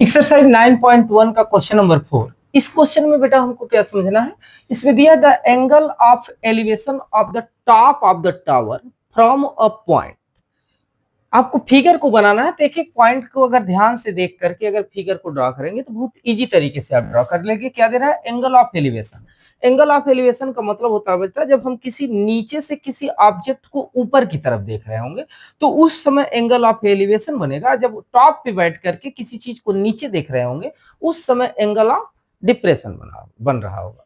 Exercise 9.1 का question number 4। इस question में बेटा हमको क्या समझना है, इसमें दिया the angle of elevation of the top of the tower from a point. आपको फिगर को बनाना है, तो एक एक पॉइंट को अगर ध्यान से देख करके अगर फिगर को ड्रॉ करेंगे तो बहुत इजी तरीके से आप ड्रॉ कर लेंगे। क्या दे रहा है, angle of elevation. Angle of elevation का मतलब होता है बेटा, जब हम किसी नीचे से किसी ऑब्जेक्ट को ऊपर की तरफ देख रहे होंगे तो उस समय एंगल ऑफ एलिवेशन बनेगा। जब टॉप पे बैठ करके किसी चीज को नीचे देख रहे होंगे उस समय एंगल ऑफ डिप्रेशन बन रहा होगा।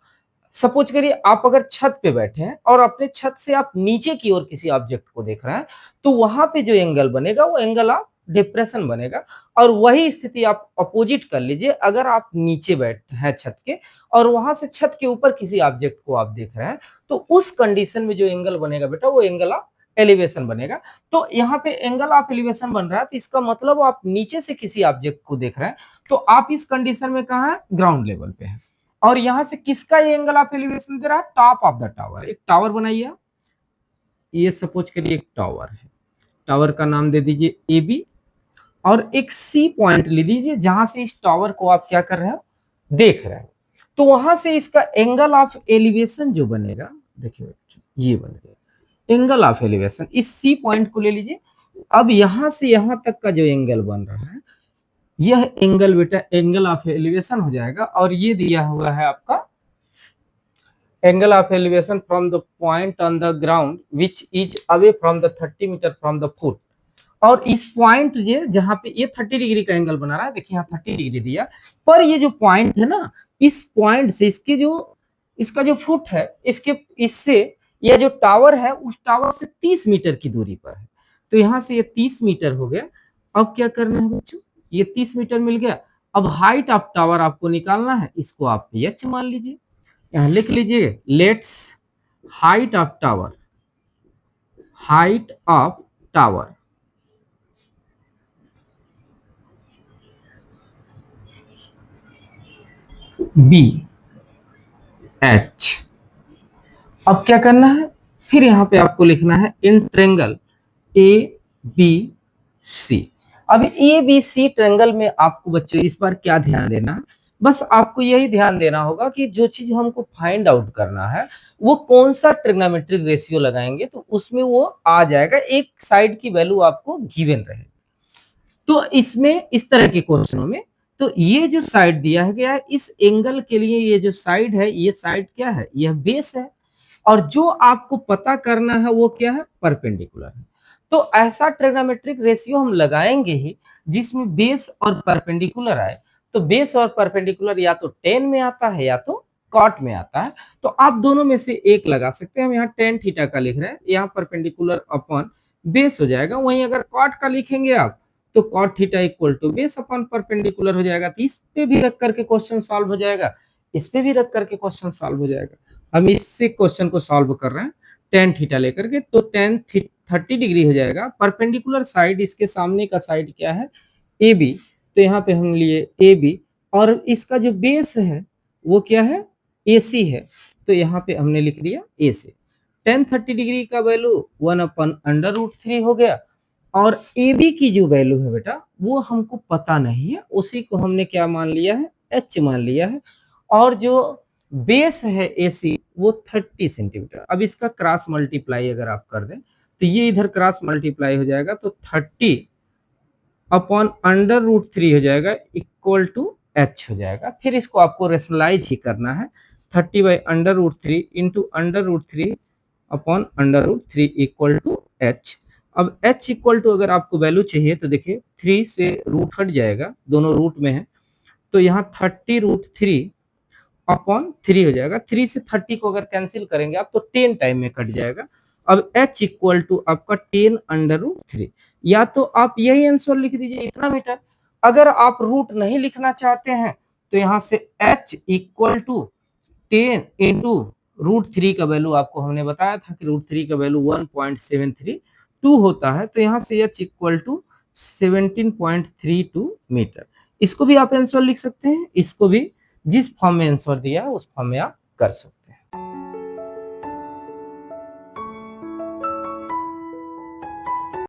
सपोज करिए आप अगर छत पे बैठे हैं और अपने छत से आप नीचे की ओर किसी ऑब्जेक्ट को देख रहे हैं तो वहां पे जो एंगल बनेगा वो एंगल ऑफ डिप्रेशन बनेगा। और वही स्थिति आप अपोजिट कर लीजिए, अगर आप नीचे बैठे हैं छत के और वहां से छत के ऊपर किसी ऑब्जेक्ट को आप देख रहे हैं तो उस कंडीशन में जो एंगल बनेगा बेटा वो एंगल ऑफ एलिवेशन बनेगा। तो यहाँ पे एंगल ऑफ एलिवेशन बन रहा है तो इसका मतलब आप नीचे से किसी ऑब्जेक्ट को देख रहे हैं तो आप इस कंडीशन में कहाँ है, ग्राउंड लेवल पे है। और यहां से किसका ये एंगल ऑफ एलिवेशन दे रहा है, टॉप ऑफ द टावर। एक टावर बनाइए, ये सपोज करिए एक टावर है, टावर का नाम दे दीजिए ए बी। और एक सी पॉइंट ले लीजिए जहां से इस टावर को आप क्या कर रहे हो, देख रहे हैं। तो वहां से इसका एंगल ऑफ एलिवेशन जो बनेगा, देखिए ये बन गया एंगल ऑफ एलिवेशन। इस सी पॉइंट को ले लीजिए। अब यहां से यहां तक का जो एंगल बन रहा है यह एंगल बेटा एंगल ऑफ एलिवेशन हो जाएगा। और ये दिया हुआ है आपका angle of elevation from the point on the ground which is away from the 30 metre from the foot। और इस पॉइंट ये जहां पे ये 30 डिग्री का एंगल बना रहा है, देखिए यहाँ 30 डिग्री दिया, पर ये जो पॉइंट है ना, इस पॉइंट से इसके जो इसका जो फुट है इसके इससे यह जो टावर है उस टावर से 30 मीटर की दूरी पर है। तो यहाँ से ये 30 मीटर हो गया। अब क्या करना है बच्चों, ये 30 मीटर मिल गया। अब हाइट ऑफ टावर आपको निकालना है, इसको आप एच मान लीजिए। यहां लिख लीजिए let's height of tower, height of tower be h. अब क्या करना है, फिर यहां पे आपको लिखना है in triangle A B C. अब ए बी सी ट्रेंगल में आपको बच्चों इस बार क्या ध्यान देना है, बस आपको यही ध्यान देना होगा कि जो चीज हमको फाइंड आउट करना है वो कौन सा ट्रिग्नोमेट्रिक रेशियो लगाएंगे तो उसमें वो आ जाएगा। एक साइड की वैल्यू आपको गिवन रहे। तो इसमें इस तरह के क्वेश्चनों में तो ये जो साइड दिया है गया है इस एंगल के लिए, ये जो साइड है ये साइड क्या है, यह बेस है। और जो आपको पता करना है वो क्या है, परपेंडिकुलर है। तो ऐसा ट्रिग्नोमेट्रिक रेशियो हम लगाएंगे ही जिसमें बेस और परपेंडिकुलर आए। तो बेस और परपेंडिकुलर या तो टेन में आता है या तो कॉट में आता है। तो आप दोनों में से एक लगा सकते हैं। हम यहाँ टेन थीटा का लिख रहे हैं, यहाँ परपेंडिकुलर अपॉन बेस हो जाएगा। वहीं अगर कॉट का लिखेंगे आप तो cot theta equal to base upon perpendicular हो जाएगा। तो इस पे भी रख करके क्वेश्चन सॉल्व हो जाएगा, इस पे भी रख करके क्वेश्चन सॉल्व हो जाएगा। हम इससे क्वेश्चन को सॉल्व कर रहे हैं टेन थीटा लेकर के, तो टेन 30 डिग्री हो जाएगा। परपेंडिकुलर साइड इसके सामने का साइड क्या है, ए बी। तो यहाँ पे हम लिए ए बी और इसका जो बेस है वो क्या है, ए सी है। तो यहाँ पे हमने लिख दिया ए से। टेन 30 डिग्री का वैल्यू 1/√3 हो गया। और ए बी की जो वैल्यू है बेटा वो हमको पता नहीं है, उसी को हमने क्या मान लिया है, एच मान लिया है। और जो बेस है एसी वो 30 सेंटीमीटर। अब इसका क्रॉस मल्टीप्लाई अगर आप कर दें तो ये इधर क्रॉस मल्टीप्लाई हो जाएगा तो 30/√3 हो जाएगा इक्वल टू एच हो जाएगा। फिर इसको आपको रेशनलाइज ही करना है, 30/√3 into √3 upon √3 equal to h. अब h इक्वल टू अगर आपको वैल्यू चाहिए तो देखिए 3 से रूट हट जाएगा, दोनों रूट में है। तो यहाँ 30√3 अपॉन 3 हो जाएगा। 3 से 30 को अगर कैंसिल करेंगे आप तो 10 टाइम में कट जाएगा। अब h इक्वल टू आपका 10√3, या तो आप यही आंसर लिख दीजिए इतना मीटर। अगर आप रूट नहीं लिखना चाहते हैं तो यहाँ से h इक्वल टू 10 इंटू √3 का वैल्यू आपको हमने बताया था कि √3 का वैल्यू 1.732 होता है। तो यहाँ से h इक्वल टू 17.32 मीटर। इसको भी आप आंसर लिख सकते हैं, इसको भी जिस फॉर्म में आंसर दिया है उस फॉर्म में आप कर सकते हैं।